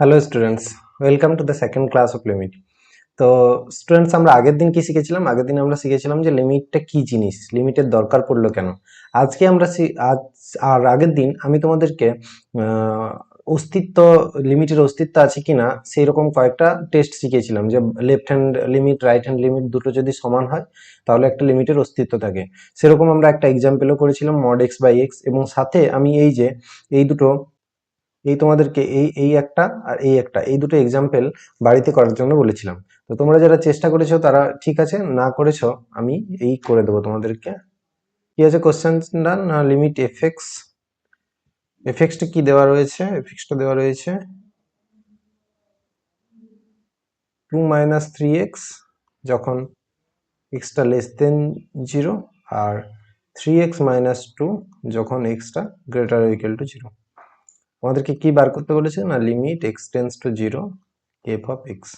Hello students, welcome to the second class of limit. তো students, আমরা আগের দিন কি শিখেছিলাম? আগের দিন আমরা শিখেছিলাম যে লিমিটটা কি জিনিস, লিমিটের দরকার পড়লো কেন। আজকে আমরা আজ আর আগের দিন আমি তোমাদেরকে আহ, অস্তিত্ব, লিমিটের অস্তিত্ব আছে কিনা সেই রকম কয়েকটা টেস্ট শিখেছিলাম, যে left hand limit, right hand limit দুটো যদি সমান হয় তাহলে একটা লিমিটের অস্তিত্ব থাকে। সেরকম আমরা একটা এক্সাম্পলও করেছিলাম, মড এক্স বাই এক্স, এবং সাথে আমি এই দুটো, এই তোমাদেরকে এই একটা আর এই দুটো এক্সাম্পল বাড়িতে করার জন্য বলেছিলাম। তো তোমরা যারা চেষ্টা করেছো তারা ঠিক আছে, না করেছো আমি এই করে দেবো তোমাদেরকে। কি আছে কোশ্চেনটা? না, লিমিট এফএক্সটা কি দেওয়া রয়েছে? এফএক্সটা দেওয়া রয়েছে 2 - 3x যখন এক্সটা লেস দেন 0, আর 3x - 2 যখন এক্সটা গ্রেটার ইকুয়াল টু 0। আমাদেরকে কি বার করতে বলেছে? না, limit x tends two 0 F of x.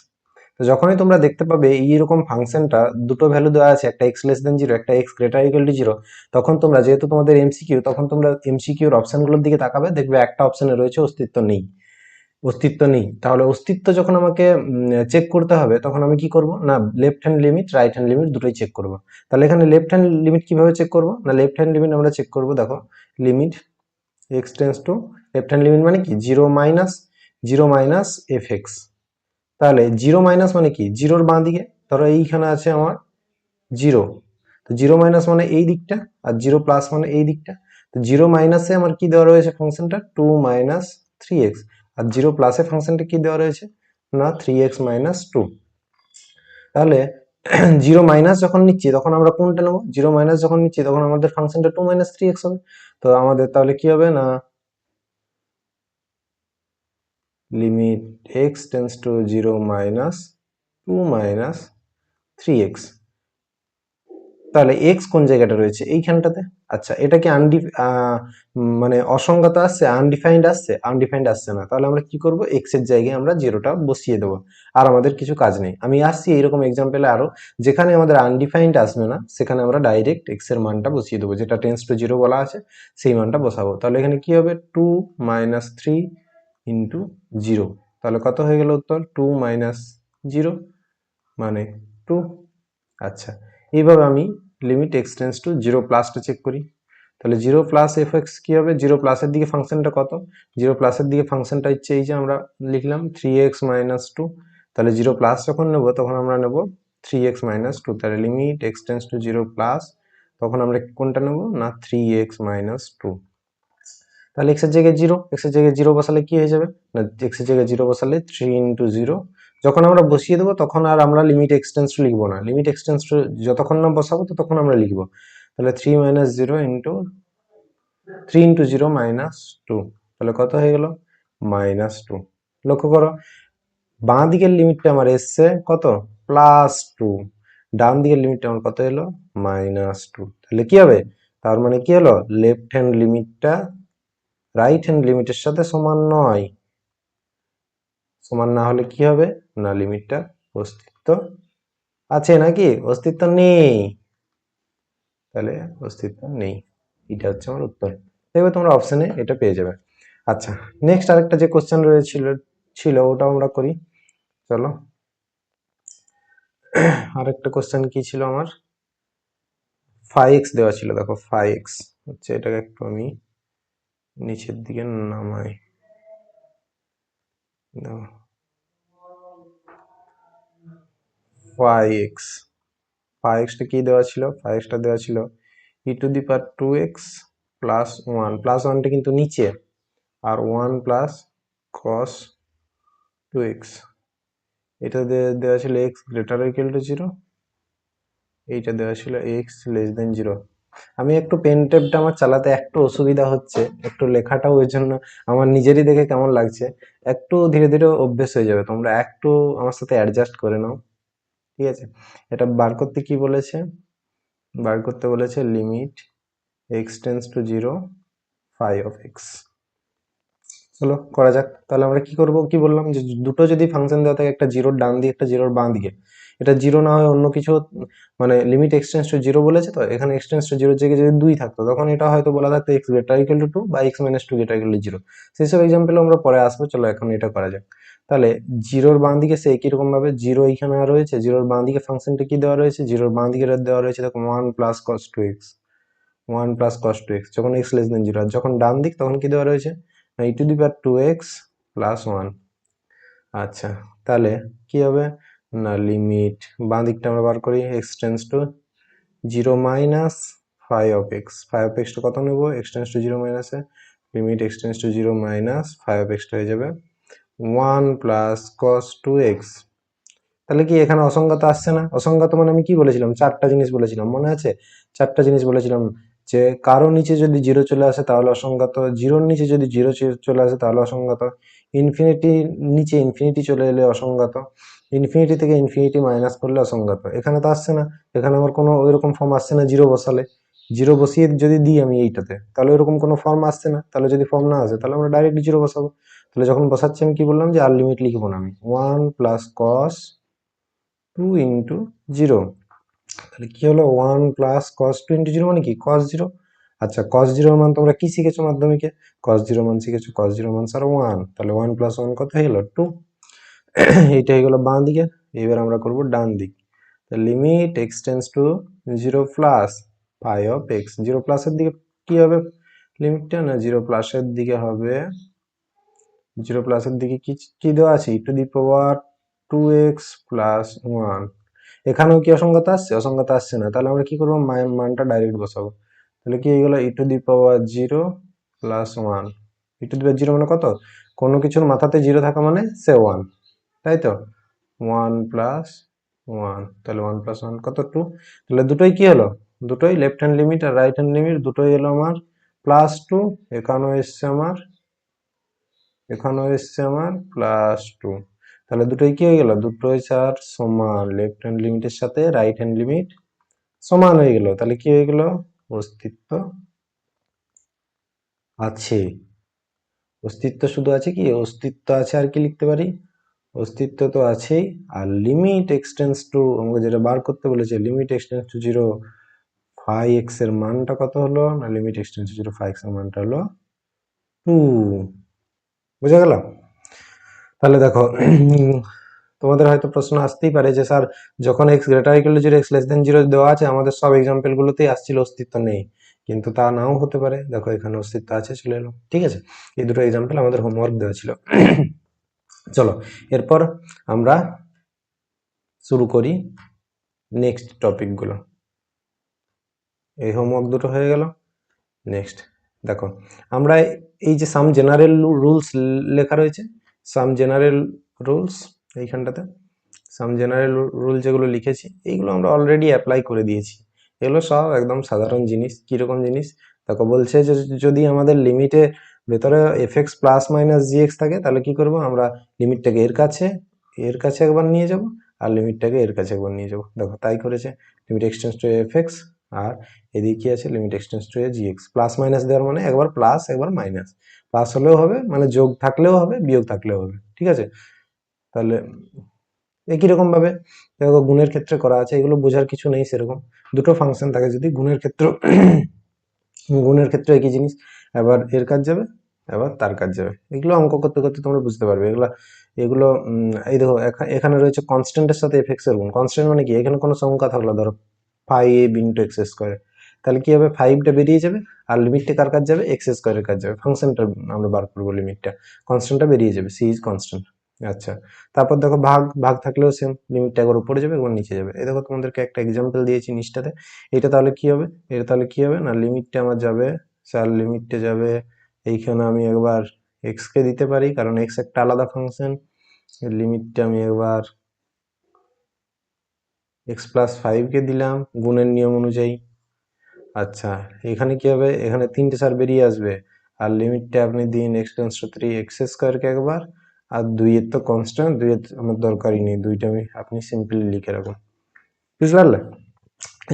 তো যখনই তোমরা দেখতে পাবে এইরকম ফাংশনটা দুটো ভ্যালু দেওয়া আছে, একটা এক্স লেস দেন 0, একটা এক্স গ্রেটার ইকুয়াল টু 0, তখন তোমরা, যেহেতু তোমাদের এমসিকিউ, তখন তোমরা এমসিকিউর অপশনগুলোর দিকে তাকাবে, দেখবে একটা অপশনে রয়েছে অস্তিত্ব নেই। অস্তিত্ব নেই, তাহলে অস্তিত্ব যখন আমাকে চেক করতে হবে, তখন আমি কি করব? না, left hand limit, right hand limit দুটোই চেক করব। তাহলে এখানে লেফট হ্যান্ড লিমিট কিভাবে চেক করব? না, লেফট হ্যান্ড লিমিট আমরা চেক করব, দেখো, limit x tends two, left hand limit মানে কি? 0 - এফ এক্স। তাহলে 0 - মানে কি? জিরোর বাঁ দিকে, ধরো এইখানে আছে আমার 0, তো 0 - মানে এই দিকটা, আর 0 প্লাস মানে এই দিকটা। তো 0 - আমার কি দেওয়া রয়েছে ফাংশনটা? 2 - 3x, আর 0 প্লাসে ফাংশনটা কি দেওয়া রয়েছে? না, 3x - 2। তাহলে 0 মাইনাস যখন নিচ্ছি তখন আমরা কোনটা নেবো? 0 মাইনাস যখন নিচ্ছি তখন আমাদের ফাংশনটা 2 - 3x হবে। তো আমাদের তাহলে কি হবে? না, limit x tends two 0 - 2 - 3x। তাহলে এক্স কোন জায়গাটা রয়েছে? এইখানটাতে। আচ্ছা, এটা কি মানে অসংজ্ঞাত আসছে, আনডিফাইন্ড আসছে? আনডিফাইন্ড আসছে না। তাহলে আমরা কি করব? এক্স এর জায়গায় আমরা 0টা বসিয়ে দেবো, আর আমাদের কিছু কাজ নেই। আমি আসছি এইরকম এক্সাম্পলে আরো, যেখানে আমাদের আনডিফাইন্ড আসবে না সেখানে আমরা ডাইরেক্ট এক্স এর মানটা বসিয়ে দেবো, যেটা টেন্স টু 0 বলা আছে সেই মানটা বসাবো। তাহলে এখানে কি হবে? 2 - 3 × 0। তাহলে কত হয়ে গেল উত্তর? 2 - 0 মানে 2। আচ্ছা, এইভাবে আমি লিমিট এক্স টেন্স টু 0 প্লাসটা চেক করি। তাহলে 0 প্লাস এফ এক্স কি হবে? 0 প্লাসের দিকে ফাংশনটা কত? 0 প্লাসের দিকে ফাংশনটা হচ্ছে এই যে আমরা লিখলাম 3x - 2। তাহলে 0 প্লাস যখন নেব তখন আমরা নেব 3x - 2। তাহলে limit x tends two 0 plus, তখন আমরা কোনটা নেব? না, 3x - 2। তাহলে এক্স এর জায়গায় 0, এক্স এর জায়গায় 0 বসালে কি হয়ে যাবে? না, এক্স এর জায়গায় 0 বসালে 3 × 0। যখন আমরা বসিয়ে দেবো তখন আর আমরা লিমিট এক্সটেন্স টু লিখবো না, লিমিট এক্সটেন্স টু যতক্ষণ না বসাবো ততক্ষণ আমরা লিখবো। তাহলে 3 - 0 × 3 × 0 - 2। তাহলে কত হয়ে গেল? -2। লক্ষ্য করো, বাঁ দিকের লিমিটটা আমার এসছে কত? +2। ডান দিকের লিমিটটা আমার কত এলো? -2। তাহলে কি হবে? তার মানে কি হলো? লেফট হ্যান্ড লিমিটটা রাইট হ্যান্ড লিমিটের সাথে সমান নয়। সমান না হলে কি হবে? না, লিমিটটা অস্তিত্ব আছে নাকি? অস্তিত্ব নেই। তাহলে অস্তিত্ব নেই, এটা হচ্ছে আমার উত্তর। দেখবে তোমরা অপশনে এটা পেয়ে যাবে। আচ্ছা, নেক্সট আরেকটা যে কোশ্চেন ছিল ওটা আমরা করি, চলো। আরেকটা কোশ্চেন কি ছিল আমার? 5x দেওয়া ছিল, দেখো 5x হচ্ছে, এটাকে একটু আমি নিচের দিকে নামাই। দেখো 5x, 5xটা কি দেওয়া ছিল? 5xটা দেওয়া ছিল e⁻²x +1, +1টা কিন্তু নিচে, আর 1 প্লাস cos 2x। এটা দেওয়া ছিল x গ্রেটার ইকুয়াল টু 0, এইটা দেওয়া ছিল x লেস দেন 0। আমি একটু পেন টেপটা আমার চালাতে একটু অসুবিধা হচ্ছে, একটু লেখাটাও ওই জন্য আমার নিজেরই দেখে কেমন লাগছে। একটু ধীরে ধীরে অভ্যেস হয়ে যাবে, তোমরা একটু আমার সাথে অ্যাডজাস্ট করে নাও, ঠিক আছে? এটা বার করতে কি বলেছে? বার করতে বলেছে limit x tends two 0 5 of x। চলো করা যাক। তাহলে আমরা কি করব, কি বললাম যে দুটো যদি ফাংশন দেওয়া থাকে, একটা জিরোর ডান দিকে একটা জিরোর বাঁ দিকে, এটা জিরো না হয় অন্য কিছু, মানে লিমিট এক্সটেন্স টু জিরো বলেছে, তো এখানে এক্সটেন্স টু জিরোর জায়গায় যদি 2 থাকতো তখন এটা হয়তো বলা থাকতো এক্স গ্রেটার ইকুয়াল টু 2 বা x minus 2 greater equal to 0। সেই সব এক্সাম্পল আমরা পরে আসবো, চলো এখন এটা করা যাক। তাহলে জিরোর বাঁ দিকে সে একই রকম ভাবে জিরো এখানে রয়েছে, জিরোর বাঁ দিকে ফাংশনটা কি দেওয়া রয়েছে, জিরোর বাঁ দিকে দেওয়া রয়েছে দেখো 1 plus cos two x, 1 plus cos two x, যখন এক্স লেস দেন জিরো। আর যখন ডান দিক তখন কি দেওয়া রয়েছে, ই to the power 2x plus 1। আচ্ছা, তাহলে কি হবে না, লিমিট বাঁ দিকটা আমরা বার করি, x tends to zero minus five of x, five of extra কত নেবো, এক্স টেন্স টু জিরো মাইনাসে limit x tends to zero minus five of extra হয়ে যাবে 1 প্লাস কস টু এক্স। তাহলে কি এখানে অসংজ্ঞাত আসছে না? অসংজ্ঞাত মানে আমি কি বলেছিলাম, চারটা জিনিস বলেছিলাম, মনে আছে? চারটা জিনিস বলেছিলাম যে কারো নিচে যদি জিরো চলে আসে তাহলে অসংজ্ঞাত, জিরোর নিচে যদি জিরো চলে আসে তাহলে অসংজ্ঞাত, ইনফিনিটি নিচে ইনফিনিটি চলে এলে অসংজ্ঞাত, ইনফিনিটি থেকে ইনফিনিটি মাইনাস করলে অসংজ্ঞাত। এখানে তো আসছে না, এখানে আমার কোনো ওইরকম ফর্ম আসছে না। জিরো বসালে, জিরো বসিয়ে যদি দিই আমি এইটাতে, তাহলে ওইরকম কোনো ফর্ম আসছে না। তাহলে যদি ফর্ম না আসে তাহলে আমরা ডাইরেক্ট জিরো বসাবো। তাহলে যখন বসাচ্ছি আমি কি বললাম যে আর লিমিট লিখবো না, আমি 1 প্লাস কস 2 ইন্টু জিরো। তাহলে কি হলো, 1 প্লাস কস 2 ইন্টু জিরো মানে কি, কস জিরো। আচ্ছা, কস জিরোর মান তোমরা কি শিখেছো মাধ্যমিকে, কস জিরো মান শিখেছো, কস জিরো মান স্যার 1। তাহলে 1 প্লাস 1 কত হয়ে গেল, 2। এইটা হয়ে গেল বাঁ দিকে। এবার আমরা করব ডান দিক। Limit x tends to zero plus pi of x, zero প্লাসের দিকে কি হবে লিমিটটা, না জিরো প্লাসের দিকে হবে, জিরো প্লাসের দিকে কি কি দেওয়া আছে, ই to the power 2x plus 1। এখানেও কি অসংগত আসছে, অসংগত আসছে না। তাহলে আমরা কি করবো, মানটা ডাইরেক্ট বসাবো। তাহলে কি হয়ে গেল, e to the power 0 plus 1। E to the power 0 মানে কত, কোনো কিছুর মাথাতে 0 থাকা মানে সে 1, তাই তো, 1 প্লাস 1। তাহলে 1 প্লাস 1 কত, 2। তাহলে দুটোই কি হলো, দুটোই লেফট হ্যান্ড লিমিট আর রাইট হ্যান্ড লিমিট দুটোই এলো আমার প্লাস 2। এখানেও এসছে আমার, এখানেও এসছে আমার প্লাস 2। তাহলে দুটোই কি হয়ে গেল, দুটোই স্যার সমান, লেফট হ্যান্ড লিমিটের সাথে রাইট হ্যান্ড লিমিট সমান হয়ে গেল। তাহলে কি হয়ে গেল, অস্তিত্ব আছে। অস্তিত্ব শুধু আছে কি, অস্তিত্ব আছে, আর কি লিখতে পারি, অস্তিত্ব তো আছেই। আর লিমিট এক্সটেন্স টু, আমাকে যেটা বার করতে বলেছে, limit x tends to zero phi x এর মানটা কত হলো, না limit x tends to zero phi x এর মানটা হলো 2। বুঝা গেল? তাহলে দেখো তোমাদের হয়তো প্রশ্ন আসতেই পারে যে স্যার যখন x greater equal to zero, x less than zero দেওয়া আছে, আমাদের সব এক্সাম্পল গুলোতেই আসছিল অস্তিত্ব নেই, কিন্তু তা নাও হতে পারে। দেখো এখানে অস্তিত্ব আছে, চলে এলো। ঠিক আছে, এই দুটো এক্সাম্পল আমাদের হোমওয়ার্ক দেওয়া ছিল। চলো এরপর আমরা শুরু করি নেক্সট টপিকগুলো। এই হোমওয়ার্ক দুটো হয়ে গেল। নেক্সট দেখো, আমরা এই যে সাম জেনারেল রুলস লেখা রয়েছে, সাম জেনারেল রুলস, এইখানটাতে সাম জেনারেল রুল যেগুলো লিখেছি এইগুলো আমরা অলরেডি অ্যাপ্লাই করে দিয়েছি। এগুলো সব একদম সাধারণ জিনিস। কিরকম জিনিস দেখো, বলছে যে যদি আমাদের লিমিটে ভেতরে এফ এক্স প্লাস মাইনাস জি এক্স থাকে তাহলে কি করব, আমরা লিমিটটাকে এর কাছে একবার নিয়ে যাব আর লিমিটটাকে এর কাছে একবার নিয়ে যাব। দেখো তাই করেছে, limit x tends to f x আর এদিকে কি আছে, limit x tends to g x. Plus minus দেওয়ার মানে একবার প্লাস একবার মাইনাস, প্লাস হলেও হবে মানে যোগ থাকলেও হবে, বিয়োগ থাকলেও হবে। ঠিক আছে, তাহলে একই রকম ভাবে দেখো গুণের ক্ষেত্রে করা আছে, এগুলো বোঝার কিছু নেই সেরকম। দুটো ফাংশন থাকে যদি গুণের ক্ষেত্রে, গুণের ক্ষেত্রে একই জিনিস, এবার এর কাজ যাবে এবার তার কাজ যাবে। এগুলো অঙ্ক করতে করতে তোমরা বুঝতে পারবে এগুলো। এগুলো এই দেখো এখানে রয়েছে কনস্ট্যান্টের সাথে এফ এক্স এর গুণ। কনস্ট্যান্ট মানে কি, এখানে কোনো সংখ্যা থাকলো ধরো 5 ইন্টু এক্স স্কোয়ার, তাহলে কি হবে, 5টা বেরিয়ে যাবে আর লিমিটটা কার কাজ যাবে, এক্স স্কোয়ারের কাজ যাবে। ফাংশনটা আমরা বার করবো, লিমিটটা কনস্ট্যান্টটা বেরিয়ে যাবে, সি ইজ কনস্ট্যান্ট। আচ্ছা, তারপর দেখো ভাগ, ভাগ থাকলেও সেম, লিমিটটা একবার উপরে যাবে একবার নিচে যাবে। এই দেখো তোমাদেরকে একটা এক্সাম্পল দিয়েছি নিচটাতে। এটা তাহলে কি হবে, এটা তাহলে কি হবে না, লিমিটটা আমার যাবে স্যার, লিমিটটা যাবে এইখানে আমি একবার এক্স কে দিতে পারি কারণ এক্স একটা আলাদা ফাংশন। লিমিটটা আমি একবার এক্স প্লাস 5 কে দিলাম গুণের নিয়ম অনুযায়ী। আচ্ছা, এখানে কি হবে, এখানে 3টে স্যার বেরিয়ে আসবে আর লিমিটটা আপনি দিন এক্স টেন্স টু 3 এক্স স্কোয়ারকে একবার, আর 2 এর তো কনস্ট্যান্ট, 2 এর আমার দরকারই নেই, 2টা আমি আপনি সিম্পলি লিখে রাখুন। বুঝতে পারলে,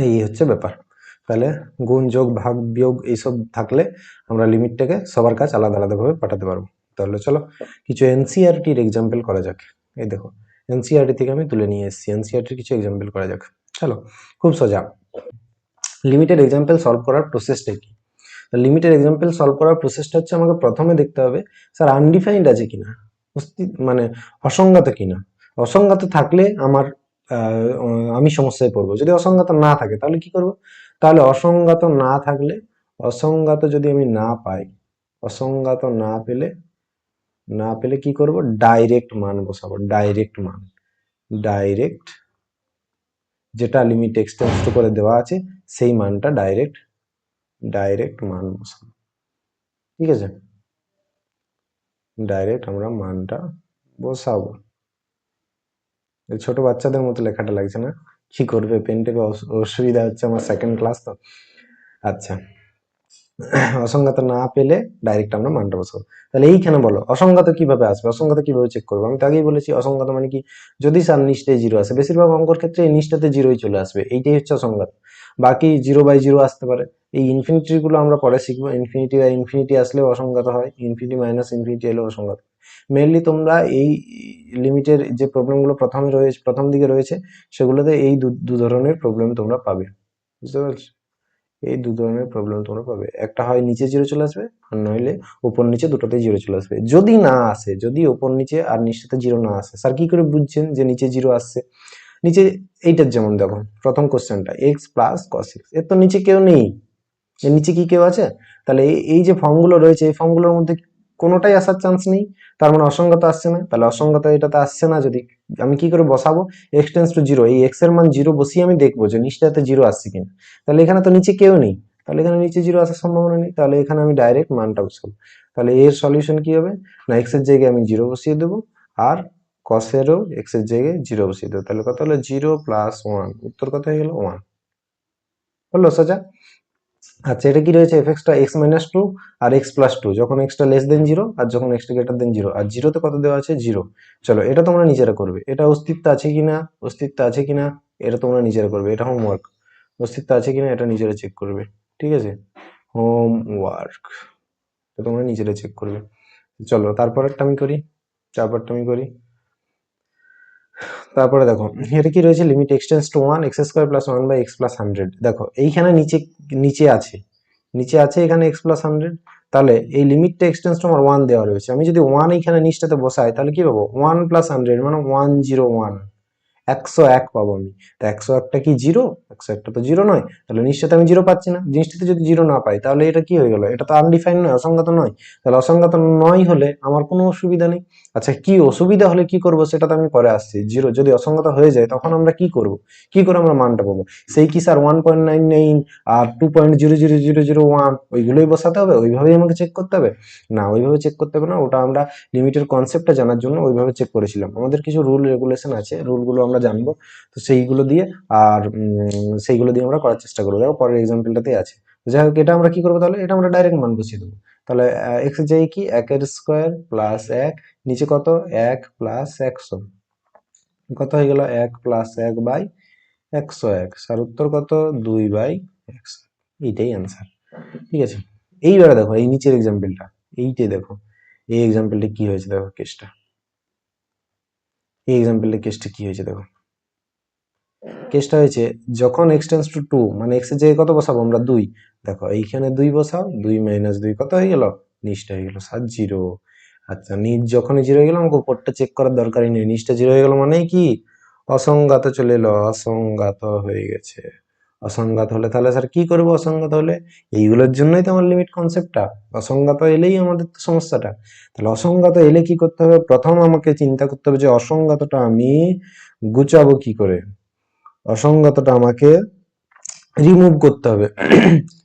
এই হচ্ছে ব্যাপার। তাহলে গুণ যোগ ভাগ বিয়োগ এইসব থাকলে আমরা লিমিটটাকে সবার কাছে আলাদা আলাদা ভাবে পাঠাতে পারবো। তাহলে চলো কিছু এনসিইআরটির এক্সাম্পল করা যাক। এই দেখো এনসিইআরটি থেকে আমি তুলে নিয়ে এসেছি, এনসিইআরটির কিছু এক্সাম্পল করা যাক। চলো, খুব সোজা। লিমিটেড এক্সাম্পল সলভ করার প্রসেসটা কি? লিমিটেড এক্সাম্পল সলভ করার প্রসেসটা হচ্ছে আমাকে প্রথমে দেখতে হবে স্যার আনডিফাইন্ড আছে কিনা, মানে অসংজ্ঞাত কিনা। অসংজ্ঞাত থাকলে আমার আমি সমস্যায় পড়বো। যদি অসংজ্ঞাত না থাকে তাহলে কি করব? তাহলে অসংজ্ঞাত না থাকলে, অসংজ্ঞাত যদি আমি না পাই, অসংজ্ঞাত না পেলে কি করব? ডাইরেক্ট মান বসাবো। ডাইরেক্ট মান, ডাইরেক্ট যেটা লিমিট এক্সটেন্স টু করে দেওয়া আছে সেই মানটা ডাইরেক্ট মান বসাবো। ঠিক আছে, ডাইরেক্ট আমরা মানটা বসাবো। ছোট বাচ্চাদের মতো লেখাটা লাগছে না? কি করবে, পেন টেপে অসুবিধা হচ্ছে, আমার সেকেন্ড ক্লাস তো। আচ্ছা, অসংজ্ঞাত না পেলে ডাইরেক্ট আমরা মানটা বসাবো। তাহলে এইখানে বলো অসংজ্ঞাত কিভাবে আসবে, অসংজ্ঞাত কিভাবে চেক করবো? আমি তো আগেই বলেছি অসংজ্ঞাত মানে কি, যদি স্যার নিচটায় জিরো আসে, বেশিরভাগ অঙ্কর ক্ষেত্রে এই নিচটাতে জিরোই চলে আসবে, এইটাই হচ্ছে অসংজ্ঞাত। বাকি 0/0 আসতে পারে। এই ইনফিনিটি গুলো আমরা পরে শিখবো। ইনফিনিটি বা ইনফিনিটি আসলেও অসংজ্ঞাত হয়, ইনফিনিটি মাইনাস ইনফিনিটি এলেও অসংজ্ঞাত। মেইনলি তোমরা এই লিমিটের যে প্রবলেমগুলো প্রথম দিকে রয়েছে সেগুলোতে এই দু ধরনের প্রবলেম তোমরা পাবে, বুঝতে পারছো? এই দু ধরনের প্রবলেম তোমরা পাবে, একটা হয় নিচে জিরো চলে আসবে, আর নইলে উপর নিচে দুটোতেই জিরো চলে আসবে। যদি না আসে, যদি উপর নিচে আর নিচটাতে জিরো না আসে, স্যার কি করে বুঝছেন যে নিচে জিরো আসছে? নিচে এইটার যেমন দেখো প্রথম কোশ্চেনটা এক্স প্লাস কস এক্স, এর তো নিচে কেউ নেই। এর নিচে কি কেউ আছে? তাহলে এই যে ফর্মগুলো রয়েছে এই ফর্মগুলোর মধ্যে কোনোটাই আসার চান্স নেই, তার মানে অসংগত আসছে না। তাহলে অসংগত এটাতে আসছে না, যদি আমি কি করে বসাবো? এক্স টেন্স টু জিরো, এই এক্স এর মান জিরো বসিয়ে আমি দেখবো যে নিচটাতে জিরো আসছে কিনা। তাহলে এখানে তো নিচে কেউ নেই, তাহলে এখানে নিচে জিরো আসার সম্ভাবনা নেই, তাহলে এখানে আমি ডাইরেক্ট মানটা বসাবো। তাহলে এর সলিউশন কি হবে? না এক্স এর জায়গায় আমি জিরো বসিয়ে দেবো, আর কসেরও এক্স এর জায়গায় জিরো বসিয়ে দেবো। তাহলে কত হলো? 0+1, উত্তর কত হয়ে গেল? 1। বললো সোজা? আচ্ছা, এটা কি রয়েছে? এফএক্সটা x-2 আর x+2, যখন এক্সটা লেস দেন জিরো আর যখন এক্সটা গ্রেটার দেন জিরো, আর জিরোতে কত দেওয়া আছে? জিরো। চলো এটা তোমরা নিজেরা করবে, এটা অস্তিত্ব আছে কিনা, অস্তিত্ব আছে কিনা এটা তোমরা নিজেরা করবে, এটা হোমওয়ার্ক। অস্তিত্ব আছে কিনা এটা নিজেরা চেক করবে, ঠিক আছে? হোমওয়ার্ক, এটা তোমরা নিজেরা চেক করবে। চলো তারপরেরটা আমি করি, তারপরে দেখো এটা কি রয়েছে? Limit x tends to 1 x² + 1/x + 100। দেখো এইখানে নিচে আছে, এখানে x + 100। তাহলে এই লিমিটটা এক্সটেন্স টু আমার 1 দেওয়া রয়েছে, আমি যদি 1 এইখানে নিচটাতে বসাই তাহলে কি পাবো? 1 + 100 মানে 101, 101 পাবো আমি। তো 101টা কি জিরো? 101টা তো জিরো নয়, তাহলে নিচটাতে আমি জিরো পাচ্ছি না। জিনিসটাতে যদি জিরো না পাই তাহলে এটা কি হয়ে গেল? এটা তো আনডিফাইন্ড নয়, অসংজ্ঞাত নয়। তাহলে অসংজ্ঞাত নয় হলে আমার কোনো অসুবিধা নেই। আচ্ছা, কি অসুবিধা হলে কি করব সেটা তো আমি পরে আসছি। জিরো যদি অসংজ্ঞাত হয়ে যায় তখন আমরা কি করব, কি করে আমরা মানটা পাবো? সেই কি স্যার 1.99 আর 2.00001 ওইগুলোই বসাতে হবে, ওইভাবেই আমাকে চেক করতে হবে? না, ওইভাবে চেক করতে হবে না, ওটা আমরা লিমিটের কনসেপ্টটা জানার জন্য ওইভাবে চেক করেছিলাম। আমাদের কিছু রুল রেগুলেশন আছে, রুলগুলো আমরা জানবো, তো সেইগুলো দিয়ে আমরা করার চেষ্টা করবো। দেখো পরের এক্সাম্পলটাতেই আছে। যাই হোক, এটা আমরা কি করবো? তাহলে এটা আমরা ডাইরেক্ট মান বসিয়ে দেবো। তাহলে এক্স এর জায়গায় কি? 1² + 1, নিচে কত? 1 + 100, কত হয়ে গেল? 1 + 1/101। স্যার উত্তর কত? 2/100। এইটাই অ্যান্সার, ঠিক আছে? এইবারে দেখো এই নিচের এক্সাম্পলটা, এইটাই দেখো এই এক্সাম্পলটা কি হয়েছে, দেখো কেসটা, কি হয়েছে দেখো। কেসটা হয়েছে যখন x টেন্স টু 2, মানে x এর জায়গায় কত বসাবো আমরা? 2। দেখো এইখানে 2 বসাও, 2 - 2 কত হয়ে গেল? নিচটা হয়ে গেল 0। আচ্ছা, নিচ যখনই জিরো হয়ে গেল আমাকে উপরটা চেক করার দরকারই নেই, নিচটা জিরো হয়ে গেল মানে কি? অসংজ্ঞাত চলে এলো, অসংজ্ঞাত হয়ে গেছে। অসংজ্ঞাত হলে তাহলে স্যার কি করবো? অসংজ্ঞাত হলে এইগুলোর জন্যই তো আমার লিমিট কনসেপ্টটা, অসংজ্ঞাত এলেই আমাদের তো সমস্যাটা। তাহলে অসংজ্ঞাত এলে কি করতে হবে? প্রথম আমাকে চিন্তা করতে হবে যে অসংজ্ঞাতটা আমি গুছাবো কি করে, অসংগতটা আমাকে রিমুভ করতে হবে।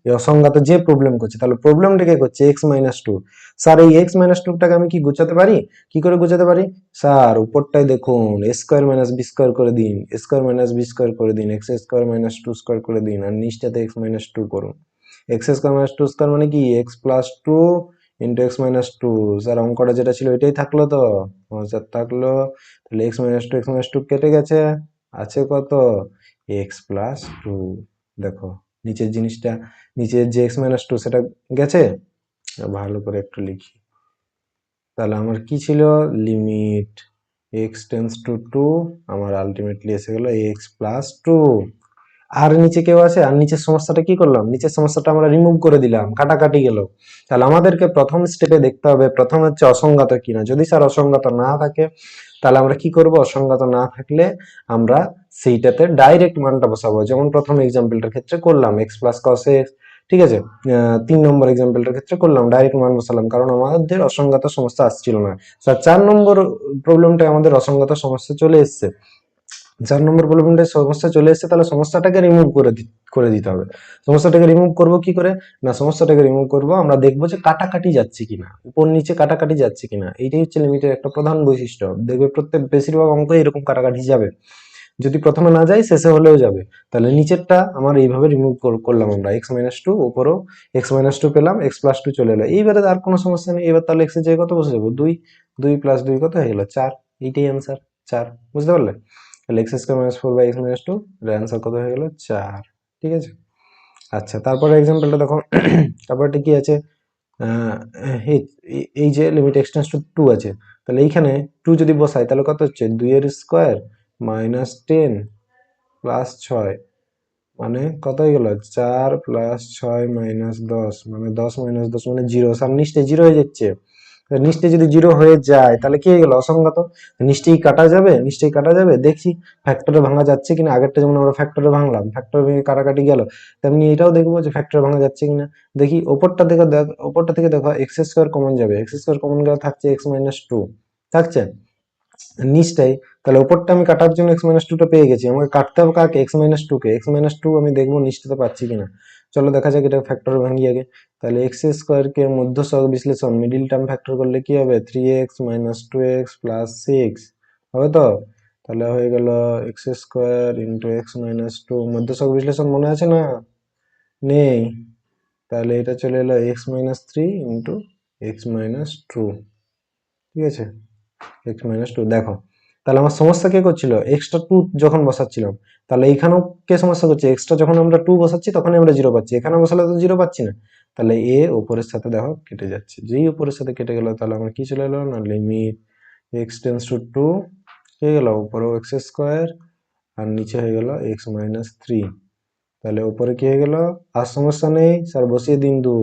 এই অসংগত যে প্রবলেম করছে, তাহলে প্রবলেমটা কে করছে? x-2। স্যার এই x-2টাকে আমি কি গুছাতে পারি? কি করে গুছাতে পারি? স্যার উপরটায় দেখুন a² - b² করে দিন, a² - b² করে দিন, x² - 2² করে দিন, আর নিচটাতে x-2 করুন। x² - 2² মানে কি? x + 2 × x-2। স্যার অঙ্কটা যেটা ছিল এটাই থাকলো তো? স্যার থাকলো। তাহলে x-2 কেটে গেছে, আছে কত? x + 2। দেখো নিচের জিনিসটা, নিচের যে x - 2 সেটা গেছে। ভালো করে একটু লিখি, তাহলে আমার কি ছিল, লিমিট x টেন্স টু 2, আমার আলটিমেটলি এসে গেল x প্লাস 2। আর নিচে কেউ আছে? আর নিচের সমস্যাটা কি করলাম, নিচের সমস্যাটা আমরা রিমুভ করে দিলাম, কাটাকাটি গেল। তাহলে আমাদেরকে প্রথম স্টেপে দেখতে হবে প্রথম হচ্ছে অসংগত কিনা। যদি স্যার অসংগত না থাকে তাহলে আমরা কি করব, অসংগত না থাকলে আমরা সেইটাতে ডাইরেক্ট মানটা বসাবো, যেমন প্রথম এক্সাম্পলটার ক্ষেত্রে করলাম x প্লাস cos x। ঠিক আছে, 3 নম্বর এক্সাম্পলটার ক্ষেত্রে করলাম ডাইরেক্ট মান বসালাম, কারণ আমাদের অসংগত সমস্যা আসছিল না। স্যার 4 নম্বর প্রবলেমটা আমাদের অসংগত সমস্যা চলে এসছে। 4 নম্বর প্রবলেমটায় সমস্যা চলে এসছে, তাহলে সমস্যাটাকে রিমুভ করে দিতে হবে। সমস্যাটাকে রিমুভ করব কি করে না, সমস্যাটাকে রিমুভ করব আমরা দেখবো যে কাটাকাটি যাচ্ছে কিনা, উপর নিচে কাটাকাটি যাচ্ছে কিনা। এইটাই হচ্ছে লিমিটের একটা প্রধান বৈশিষ্ট্য। দেখবে প্রত্যেক বেশিরভাগ অঙ্ক এরকম কাটাকাটি যাবে, যদি প্রথমে না যায় শেষে হলেও যাবে। তাহলে নিচেরটা আমার এইভাবে রিমুভ করলাম আমরা, x-2, উপরও x-2 পেলাম, x প্লাস 2 চলে এলো। এইবারে আর কোনো সমস্যা নেই। এবার তাহলে x এর জায়গায় কত বসে যাবো, 2, 2 প্লাস 2 কত হয়ে গেল, 4। এইটাই অ্যান্সার, 4। বুঝতে পারলে? তাহলে x² - 4/(x-2) এর অ্যান্সার কত হয়ে গেল, 4। ঠিক আছে। আচ্ছা, তারপরে এক্সাম্পলটা দেখো। তারপরটা কি আছে, আহ, এই যে লিমিট x টেন্স টু 2 আছে, তাহলে এইখানে 2 যদি বসাই তাহলে কত হচ্ছে, 2 এর স্কোয়ার মাইনাস 10 প্লাস 6, মানে কত হয়ে গেল, 4 প্লাস 6 মাইনাস 10, মানে 10 মাইনাস 10 মানে 0। স্যার নিচে 0 হয়ে যাচ্ছে। নিচে যদি 0 হয়ে যায় তাহলে কি হয়ে গেল, অসংগত। নিশ্চয়ই কাটা যাবে, নিশ্চয়ই কাটা যাবে। দেখছি ফ্যাক্টরে ভাঙা যাচ্ছে কিনা। আগেরটা যেমন আমরা ফ্যাক্টরে ভাঙলাম, ফ্যাক্টর ভেঙে কাটাকাটি গেল, তেমনি এটাও দেখবো যে ফ্যাক্টরে ভাঙা যাচ্ছে কিনা। দেখি ওপরটা থেকে ওপরটা থেকে দেখো, x² কমন যাবে, x² কমন গেলে থাকছে x-2 থাকছে নিচটাই। তাহলে উপরটা আমি কাটার জন্য x-2 টা পেয়ে গেছি, আমাকে কাটতে হবে কাকে, x-2 কে। x-2 আমি দেখবো নিচটাতে পাচ্ছি কিনা। চলো দেখা যাক এটা ফ্যাক্টর ভাঙি আগে। তাহলে x² কে মধ্য সহগ বিশ্লেষণ মিডিল টার্ম ফ্যাক্টর করলে কি হবে, 3x - 2x + 6 হবে তো। তাহলে হয়ে গেল x² × x-2, মধ্য সহগ বিশ্লেষণ মনে আছে না, নেই। তাহলে এটা চলে এলো x-3 × x-2। ঠিক আছে, x-2 দেখো। তাহলে আমার সমস্যা কে করছিল, এক্সট্রা 2 যখন বসাচ্ছিলাম। তাহলে এইখানেও কে সমস্যা করছে, এক্সট্রা যখন আমরা 2 বসাচ্ছি তখনই আমরা 0 পাচ্ছি, এখানে বসালে তো 0 পাচ্ছি না। তাহলে এ উপরের সাথে দেখো কেটে যাচ্ছে, যেই উপরের সাথে কেটে গেল তাহলে আমার কি চলে এলো না, লিমিট x টেন্স টু 2 হয়ে গেল, উপরেও x² আর নিচে হয়ে গেল x-3। তাহলে উপরে কি হয়ে গেল, আর সমস্যা নেই স্যার, বসিয়ে দিন 2,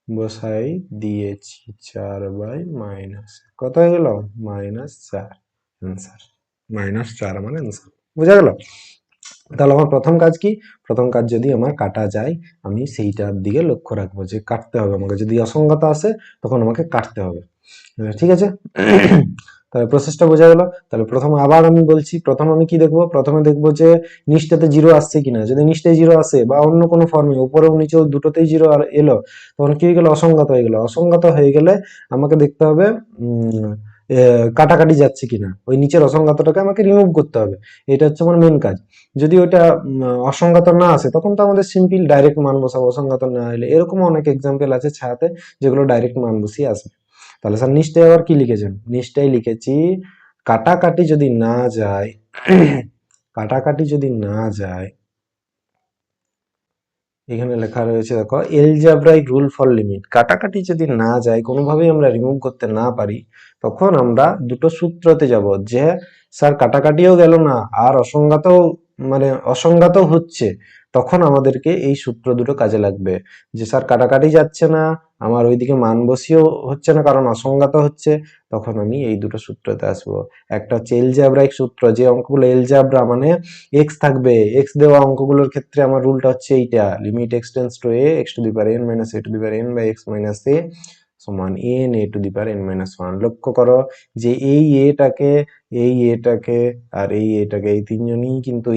বসাই দিয়েছি 4/- কত হয়ে গেল, -4। অ্যান্সার -4 মানে অ্যান্সার। বোঝা গেল? তাহলে আমার প্রথম কাজ কি, প্রথম কাজ যদি আমার কাটা যায় আমি সেইটার দিকে লক্ষ্য রাখবো, যে কাটতে হবে আমাকে, যদি অসংগত আসে তখন আমাকে কাটতে হবে। ঠিক আছে। তাহলে প্রসেসটা বোঝা গেল। তাহলে প্রথমে আবার আমি বলছি, প্রথম আমি কি দেখবো, প্রথমে দেখবো যে নিচটাতে 0 আসছে কিনা। যদি নিচটায় 0 আসে বা অন্য কোনো ফর্মে উপরেও নিচেও দুটোতেই 0 আর এলো, তখন কি হয়ে গেল, অসংগত হয়ে গেল। অসংগত হয়ে গেলে আমাকে দেখতে হবে কাটাকাটি যাচ্ছে কিনা, ওই নিচের অসংগতটাকে আমাকে রিমুভ করতে হবে। এটা হচ্ছে আমার মেন কাজ। যদি ওইটা অসংগত না আসে তখন তো আমাদের সিম্পল ডাইরেক্ট মান বসাবো, অসংগত না এলে। এরকম অনেক এক্সাম্পল আছে ছায়াতে যেগুলো ডাইরেক্ট মান বসিয়ে আসবে। তাহলে স্যার নিচটায় আবার কি লিখেছেন, নিচটাই লিখেছি কাটাকাটি যদি না যায়, কাটাকাটি যদি না যায়, এখানে লেখা রয়েছে দেখো, এলজেব্রাইক রুল ফর লিমিট। কাটাকাটি যদি না যায়, কোনোভাবেই আমরা রিমুভ করতে না পারি, তখন আমরা দুটো সূত্রতে যাব, যে স্যার কাটাকাটিও গেল না আর অসংগত, মানে অসংগত হচ্ছে, তখন আমাদেরকে এই সূত্র দুটো কাজে লাগবে। যে স্যার কাটাকাটি যাচ্ছে না, আমার ওইদিকে মান বসিয়েও হচ্ছে না কারণ অসংগত হচ্ছে, তখন আমি এই দুটো সূত্রতে আসবো। একটা হচ্ছে এলজেব্রাইক সূত্র, যে অঙ্কগুলো এলজেব্রা মানে এক্স থাকবে, এক্স দেওয়া অঙ্কগুলোর ক্ষেত্রে আমার রুলটা হচ্ছে এইটা, limit x tends to a x⁻n - a সমান n a⁴n-1। লক্ষ্য করো যে এই এটাকে, এই এটাকে আর এই এটাকে, এই তিনজনই কিন্তু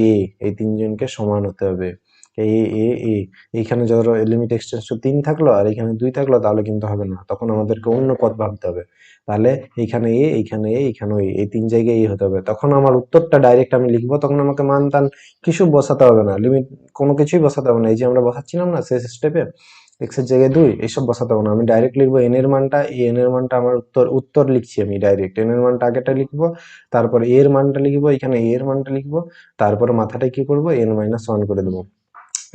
এই তিনজনকে সমান হতে হবে। এ এ এ এইখানে ধরো লিমিট x টেন্স টু 3 থাকলো আর এখানে 2 থাকলো, তাহলে কিন্তু হবে না, তখন আমাদেরকে অন্য পথ ভাবতে হবে। তাহলে এইখানে এইখানে এইখানে এই 3 জায়গায় হতে হবে, তখন আমার উত্তরটা ডাইরেক্ট আমি লিখবো, তখন আমাকে মান টান কিছু বসাতে হবে না, লিমিট কোনো কিছুই বসাতে হবে না। এই যে আমরা বসাচ্ছিলাম না শেষ স্টেপে, এক্স এর জায়গায় 2, এইসব বসাতে হবে না। আমি ডাইরেক্ট লিখবো এন এর মানটা, এই এন এর মানটা আমার উত্তর লিখছি আমি ডাইরেক্ট, এন এর মানটা আগেটা লিখবো, তারপর এ এর মানটা লিখবো, এখানে এ এর মানটা লিখবো, তারপর মাথাটা কি করবো, n-1 করে দেবো।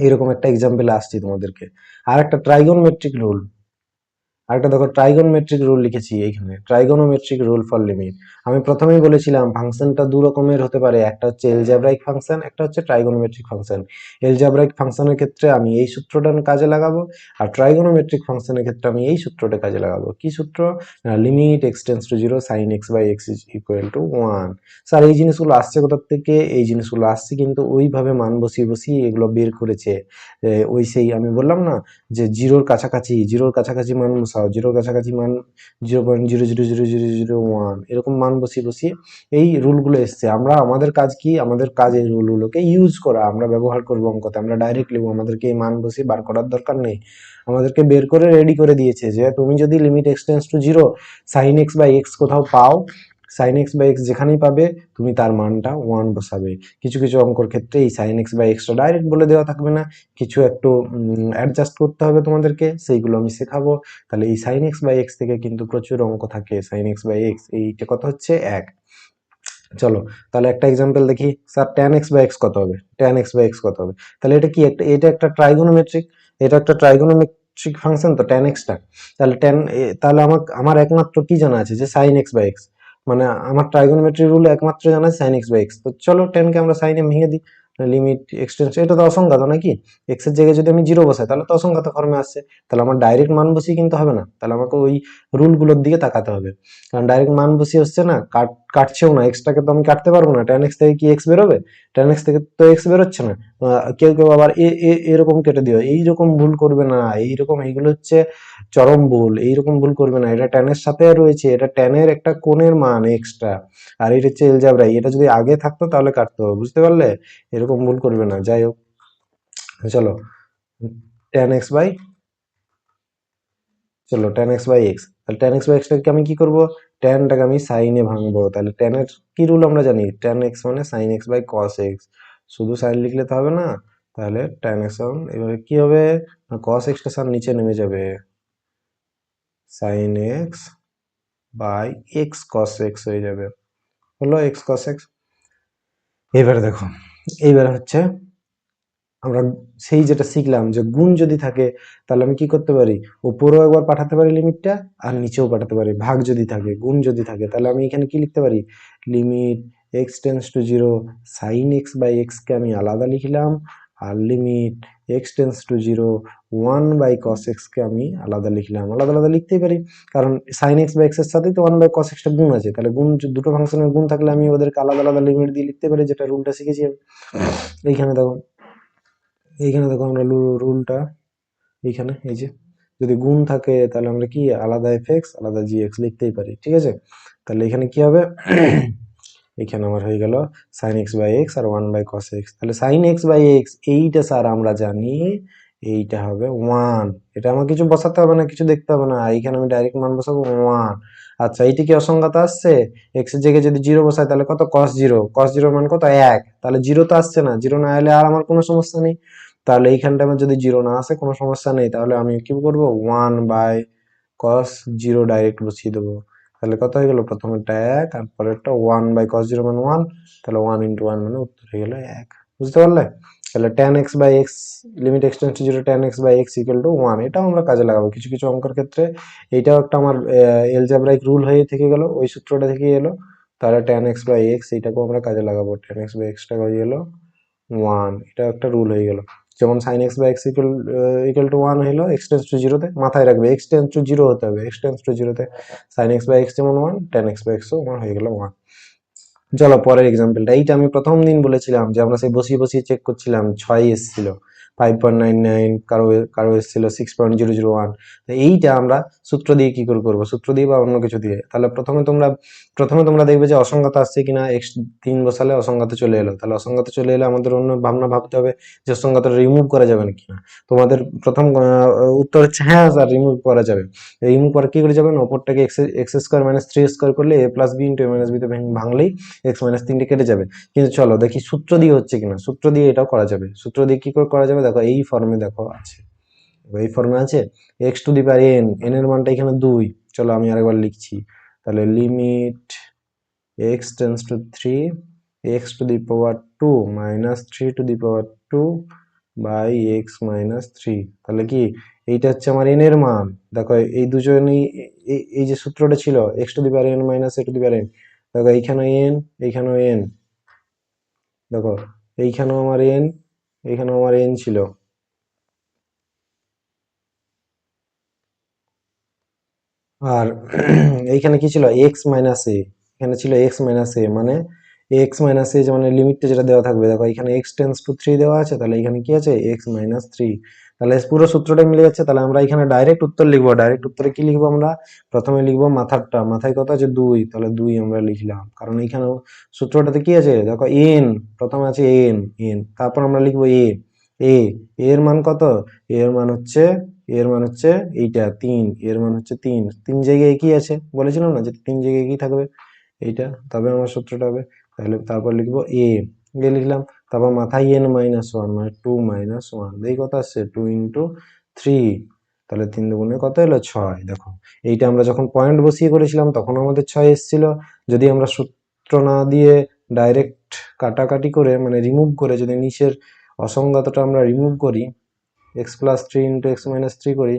এরকম একটা এক্সাম্পল আসছি তোমাদেরকে। আর একটা ট্রাইগোনমেট্রিক রুল, আরেকটা দেখো ট্রাইগোনোমেট্রিক রুল লিখেছি এইখানে, ট্রাইগোনোমেট্রিক রুল ফর লিমিট। আমি প্রথমেই বলেছিলাম ফাংশনটা দু রকমের হতে পারে, একটা হচ্ছে এলজেব্রাইক ফাংশন, একটা হচ্ছে ট্রাইগোনোমেট্রিক ফাংশন। এলজেব্রাইক ফাংশনের ক্ষেত্রে আমি এই সূত্রটা কাজে লাগাবো, আর ট্রাইগোনোমেট্রিক ফাংশনের ক্ষেত্রে আমি এই সূত্রটা কাজে লাগাবো। কি সূত্র? Limit x tends to zero sine x by x is equal to 1। Sir এই জিনিসগুলো আসছে কোথা থেকে? এই জিনিসগুলো আসছে কিন্তু ওইভাবে মান বসিয়ে বসিয়ে এগুলো বের করেছে। ওই সেই আমি বললাম না যে জিরোর কাছাকাছি মান বসাও, জিরোর কাছাকাছি মান 0.0000001 এরকম মান বসিয়ে বসিয়ে এই রুলগুলো এসছে। আমরা আমাদের কাজ কি? আমাদের কাজ এই রুলগুলোকে ইউজ করা, আমরা ব্যবহার করবো অঙ্কতে, আমরা ডাইরেক্ট লিখবো, আমাদেরকে এই মান বসিয়ে বার করার দরকার নেই। আমাদেরকে বের করে রেডি করে দিয়েছে যে তুমি যদি limit x tends to zero sine x by x কোথাও পাও, সাইন এক্স বাই এক্স যেখানেই পাবে তুমি তার মানটা 1 বসাবে। কিছু কিছু অঙ্কর ক্ষেত্রে এই সাইন এক্স বাই এক্সটা ডাইরেক্ট বলে দেওয়া থাকবে না, কিছু একটু অ্যাডজাস্ট করতে হবে তোমাদেরকে, সেইগুলো আমি শেখাবো। তাহলে এই সাইন এক্স বাই এক্স থেকে কিন্তু প্রচুর অঙ্ক থাকে। সাইন এক্স বাই এক্স এইটা কত হচ্ছে? 1। চলো তাহলে একটা এক্সাম্পল দেখি। Sir tan x by x কত হবে? ট্যান এক্স বাই এক্স কত হবে? তাহলে এটা কি একটা, এটা একটা ট্রাইগোনোমেট্রিক, এটা একটা ট্রাইগোনোমেট্রিক ফাংশন তো ট্যান এক্সটা। তাহলে তাহলে আমার একমাত্র কি জানা আছে? যে সাইন এক্স বাই এক্স, মানে আমার ট্রাইগোনোমেট্রি রুল একমাত্র জানা আছে সাইন এক্স বাই এক্স। তো চলো টেনকে আমরা সাইনে ভেঙে দিই। লিমিট এক্সটেন্স, এটা তো অসংখ্যাত নাকি? এক্স এর জায়গায় যদি আমি জিরো বসাই তাহলে তো অসংখ্যাত ফর্মে আসছে। তাহলে আমার ডাইরেক্ট মান বসিয়ে কিন্তু হবে না, তাহলে আমাকে ওই রুলগুলোর দিকে তাকাতে হবে। কারণ ডাইরেক্ট মান বসিয়ে হচ্ছে না, কাটছেও না, এক্সটাকে তো আমি কাটতে পারবো না। ট্যান এক্স থেকে কি এক্স বেরোবে? ট্যান এক্স থেকে তো এক্স বেরোচ্ছে না। কেউ কেউ আবার এরকম কেটে দিও, এইরকম ভুল করবে না, এইরকম, এইগুলো হচ্ছে চরম ভুল। এইরকম ভুল করবে না, এটা ট্যানের সাথে রয়েছে, এটা ট্যানের একটা কোণের মান এক্সট্রা, আর এটা হচ্ছে এলজাবরাই, এটা যদি আগে থাকতো তাহলে কাটতো, বুঝতে পারলে? এরকম ভুল করবে না। যাই হোক, চলো ট্যান এক্স বাই, চলো ট্যান এক্স বাই এক্স, তাহলে ট্যান এক্স বাই এক্সটাকে আমি কি করবো? ট্যানটাকে আমি সাইনে ভাঙবো। তাহলে ট্যানের কি রুল আমরা জানি? ট্যান এক্স মানে sine x by cos x. শুধু সাইন লিখলে তো হবে না, তাহলে ট্যান এক্স, এবারে কি হবে? কস এক্সটা স্যার নিচে নেমে যাবে, sine x by x cos x হয়ে যাবে, হলো এক্স কস এক্স। এবারে দেখো, এইবারে হচ্ছে আমরা সেই যেটা শিখলাম যে গুণ যদি থাকে তাহলে আমি কি করতে পারি? উপরেও একবার পাঠাতে পারি লিমিটটা, আর নিচেও পাঠাতে পারি। ভাগ যদি থাকে, গুণ যদি থাকে, তাহলে আমি এখানে কি লিখতে পারি? Limit x tends to zero sine x by x কে আমি আলাদা লিখলাম, আর limit x tends to zero 1 by cos x কে আমি আলাদা লিখলাম। আলাদা আলাদা লিখতেই পারি, কারণ সাইন এক্স বাই এক্স এর সাথেই তো 1 বাই কস এক্সটা গুণ আছে। তাহলে গুণ, দুটো ফাংশনের গুণ থাকলে আমি ওদেরকে আলাদা আলাদা লিমিট দিয়ে লিখতে পারি, যেটা রুলটা শিখেছি আমি। এইখানে দেখো, এইখানে দেখো আমরা রুলটা এইখানে, এই যে যদি গুণ থাকে তাহলে আমরা কি আলাদা এফ এক্স আলাদা জি এক্স লিখতেই পারি, ঠিক আছে? তাহলে এখানে কি হবে? এখানে আমার হয়ে গেল সাইন এক্স বাই এক্স আর 1 বাই কস এক্স। তাহলে সাইন এক্স বাই এক্স এইটা স্যার আমরা জানি এইটা হবে 1। এটা আমার কিছু বসাতে হবে না, কিছু দেখতে হবে না, এইখানে আমি ডাইরেক্ট মান বসাবো 1। আচ্ছা, এইটা কি অসংখ্যাত আসছে? এক্স এর জায়গায় যদি জিরো বসাই তাহলে কত? কস জিরো, কস জিরোর মান কত? 1। তাহলে জিরো তো আসছে না, জিরো না এলে আর আমার কোনো সমস্যা নেই। তাহলে এইখানটা আমার যদি জিরো না আসে কোনো সমস্যা নেই, তাহলে আমি কি করবো? 1 বাই কস জিরো ডাইরেক্ট বসিয়ে দেবো। তাহলে কত হয়ে গেল? প্রথমেরটা 1 আর পরেরটা 1 বাই কস জিরো মানে 1। তাহলে 1 × 1 মানে উত্তর হয়ে গেল 1। বুঝতে পারলে? তাহলে tan x by x, limit x tends to zero tan x by x equal to 1, এটাও আমরা কাজে লাগাবো কিছু কিছু অঙ্কের ক্ষেত্রে। এইটাও একটা আমার এলজেব্রাইক রুল হয়ে থেকে গেল, ওই সূত্রটা থেকে এলো। তাহলে ট্যান এক্স বাই এক্স এইটাকেও আমরা কাজে লাগাবো, ট্যান এক্স বাই এক্সটা হয়ে গেল 1, এটা একটা রুল হয়ে গেল। যেমন sine x by x equal to 1 হলো এক্স টেন্স টু জিরোতে, মাথায় রাখবে এক্স টেন্স টু জিরো হতে হবে, এক্স টেন্স টু জিরোতে সাইন এক্স বাই এক্স যেমন 1, ট্যান এক্স বাই এক্সও 1 হয়ে গেল 1। চলো পরের এক্সাম্পলটা, এইটা আমি প্রথম দিন বলেছিলাম যে আমরা সেই বসিয়ে বসিয়ে চেক করছিলাম, 6 এসেছিল, 5.99, কারো কারো এসেছিল 6.001। এইটা আমরা সূত্র দিয়ে কি করে করবো? সূত্র দিয়ে বা অন্য কিছু দিয়ে। তাহলে প্রথমে তোমরা দেখবে যে অসংখ্যাত আসছে কিনা। এক্স 3 বসালে অসংখ্যাত চলে এলো, তাহলে অসংখ্যাত চলে এলে আমাদের অন্য ভাবতে হবে যে অসংখ্যাত রিমুভ করা যাবে না কিনা। তোমাদের প্রথম উত্তর হচ্ছে হ্যাঁ স্যার রিমুভ করা যাবে। রিমুভ করা কি করে যাবে? অপরটাকে এক্স স্কোয়ার মাইনাস 3 স্কোয়ার করলে a plus b into a minus বিতে ভাঙলেই এক্স মাইনাস 3টে কেটে যাবে। কিন্তু চলো দেখি সূত্র দিয়ে হচ্ছে কিনা। সূত্র দিয়ে এটাও করা যাবে। সূত্র দিয়ে কি করে করা যাবে? দেখো এই ফর্মে দেখো আছে, এই ফর্মে আছে x to the power n, n এর মানটা এখানে 2। চলো আমি আরেকবার লিখছি, তাহলে limit x tends to 3 x to the power 2 minus 3 to the power 2 by x minus three. তাহলে কি এইটা হচ্ছে আমার এন এর মান। দেখো এই দুজনেই এই যে সূত্রটা ছিল x to the power N minus A two the power N, দেখো এইখানেও এন এইখানেও এন, দেখো এইখানেও আমার এন এইখানেও আমার এন ছিল। আর এইখানে কি ছিল এক্স মাইনাস এ, এখানে ছিল এক্স মাইনাস এ, মানে এক্স মাইনাস এ মানে লিমিটটা যেটা দেওয়া থাকবে, দেখো এখানে এক্স টেন্স টু থ্রি দেওয়া আছে, তাহলে এখানে কি আছে এক্স মাইনাস থ্রি। তাহলে পুরো সূত্রটা মিলে যাচ্ছে। তাহলে আমরা এখানে ডাইরেক্ট উত্তর লিখবো। ডাইরেক্ট উত্তরে কি লিখবো আমরা? প্রথমে লিখবো মাথারটা, মাথায় কত আছে দুই, তাহলে দুই আমরা লিখলাম, কারণ এইখানে সূত্রটাতে কি আছে দেখো এন, প্রথমে আছে এন, এন তারপর আমরা লিখবো এ, এ এর মান কত? এর মান হচ্ছে এর মান হচ্ছে এইটা তিন, এর মান হচ্ছে তিন, তিন জায়গায় কি আছে বলেছিলাম না যে তিন জায়গায় কি থাকবে এইটা, তবে আমার সূত্রটা হবে। তাহলে তারপর লিখবো এ, এ লিখলাম, তারপর মাথায় এন মাইনাস ওয়ান মানে টু মাইনাস ওয়ান, এই কত আসছে টু ইন্টু থ্রি, তাহলে তিন দুগুণে কত এলো ছয়। দেখো এইটা আমরা যখন পয়েন্ট বসিয়ে করেছিলাম তখন আমাদের ছয় এসেছিল। যদি আমরা সূত্র না দিয়ে ডাইরেক্ট কাটাকাটি করে মানে রিমুভ করে যদি নিচের অসংগতটা আমরা রিমুভ করি, x plus three into x minus three করি,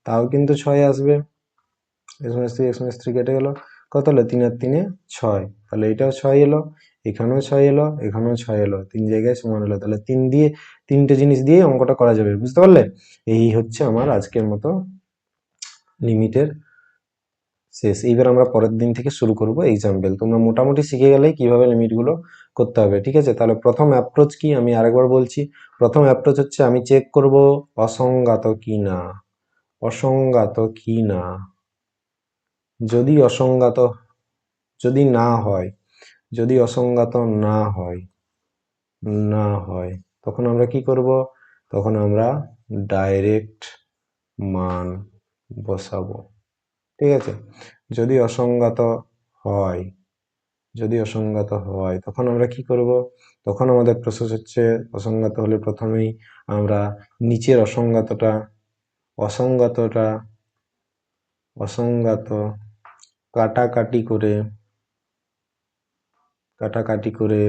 তাও কিন্তু ছয় আসবে। এক্স মাইনাস থ্রি কেটে গেল, কত হলো তিন আর তিনে ছয়, তাহলে এটাও ছয় এলো, এখানেও ছয় এলো, এখানেও ছয় এলো, তিন জায়গায় সমান এলো। তাহলে তিন দিয়ে তিনটে জিনিস দিয়ে অঙ্কটা করা যাবে, বুঝতে পারলে? এই হচ্ছে আমার আজকের মতো লিমিটের শেষ। এইবার আমরা পরের দিন থেকে শুরু করব এক্সাম্পল। তোমরা মোটামুটি শিখে গেলেই কিভাবে লিমিটগুলো করতে হবে, ঠিক আছে? তাহলে প্রথম অ্যাপ্রোচ কি আমি আরেকবার বলছি। প্রথম অ্যাপ্রোচ হচ্ছে আমি চেক করব অসংজ্ঞাত কি না, অসংজ্ঞাত কি না। যদি অসংজ্ঞাত যদি না হয়, যদি অসংজ্ঞাত না হয়, না হয় তখন আমরা কি করব? তখন আমরা ডাইরেক্ট মান বসাবো, ঠিক আছে? যদি অসংজ্ঞাত হয়, যদি অসংজ্ঞাত হয় তখন আমরা কি করব? তখন আমাদের প্রসেস হচ্ছে অসংজ্ঞাত হলে প্রথমেই আমরা নিচের অসংজ্ঞাতটা অসংজ্ঞাতটা অসংজ্ঞাত কাটাকাটি করে কাটাকাটি করে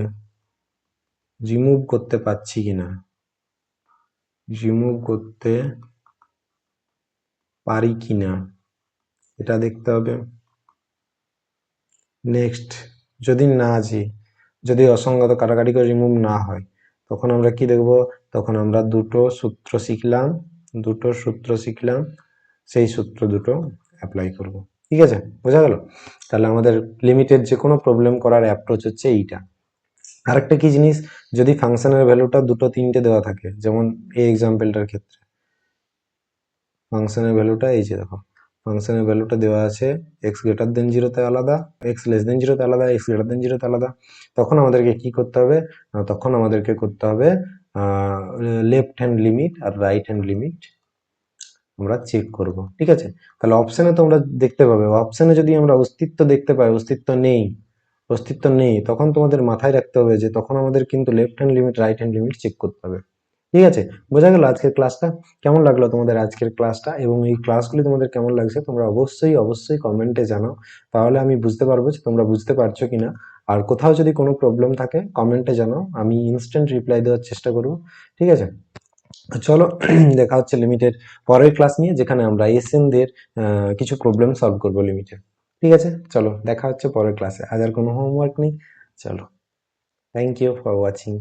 রিমুভ করতে পারছি কিনা, রিমুভ করতে পারি কিনা এটা দেখতে হবে। নেক্সট যদি না যে যদি অসংগত কাটাকাটি করে রিমুভ না হয় তখন আমরা কি দেখব? তখন আমরা দুটো সূত্র শিখলাম, দুটো সূত্র শিখলাম, সেই সূত্র দুটো অ্যাপ্লাই করব, ঠিক আছে? বোঝা গেল? তাহলে আমাদের লিমিটেড যে কোনো প্রবলেম করার অ্যাপ্রোচ হচ্ছে এইটা। আরেকটা কি জিনিস, যদি ফাংশনের ভ্যালুটা দুটো তিনটে দেওয়া থাকে, যেমন এই এক্সাম্পলটার ক্ষেত্রে ফাংশনের ভ্যালুটা এই যে দেখো ফাংশনের ভ্যালুটা দেওয়া আছে এক্স গ্রেটার দেন জিরোতে আলাদা, এক্স লেস দেন জিরোতে আলাদা, এক্স গ্রেটার দেন জিরোতে আলাদা, তখন আমাদেরকে কি করতে হবে? তখন আমাদেরকে করতে হবে লেফট হ্যান্ড লিমিট আর রাইট হ্যান্ড লিমিট আমরা চেক করব, ঠিক আছে? তাহলে অপশনে তোমরা দেখতে পাবে, অপশনে যদি আমরা অস্তিত্ব দেখতে পাই অস্তিত্ব নেই, অস্তিত্ব নেই, তখন তোমাদের মাথায় রাখতে হবে যে তখন আমাদের কিন্তু left hand limit right hand limit check করতে হবে, ঠিক আছে? বোঝা গেল আজকের ক্লাসটা? কেমন লাগলো তোমাদের আজকের ক্লাসটা এবং এই ক্লাসগুলি তোমাদের কেমন লাগছে তোমরা অবশ্যই অবশ্যই কমেন্টে জানাও, তাহলে আমি বুঝতে পারবো যে তোমরা বুঝতে পারছো কিনা। আর কোথাও যদি কোনো প্রবলেম থাকে কমেন্টে জানাও, আমি ইনস্ট্যান্ট রিপ্লাই দেওয়ার চেষ্টা করব, ঠিক আছে? চলো দেখা হচ্ছে লিমিটের পরের ক্লাস নিয়ে, যেখানে আমরা এসএন দের কিছু প্রবলেম সলভ করবো লিমিটের, ঠিক আছে? চলো দেখা হচ্ছে পরের ক্লাসে। আজ আর কোনো হোমওয়ার্ক নেই, চলো, থ্যাংক ইউ ফর ওয়াচিং।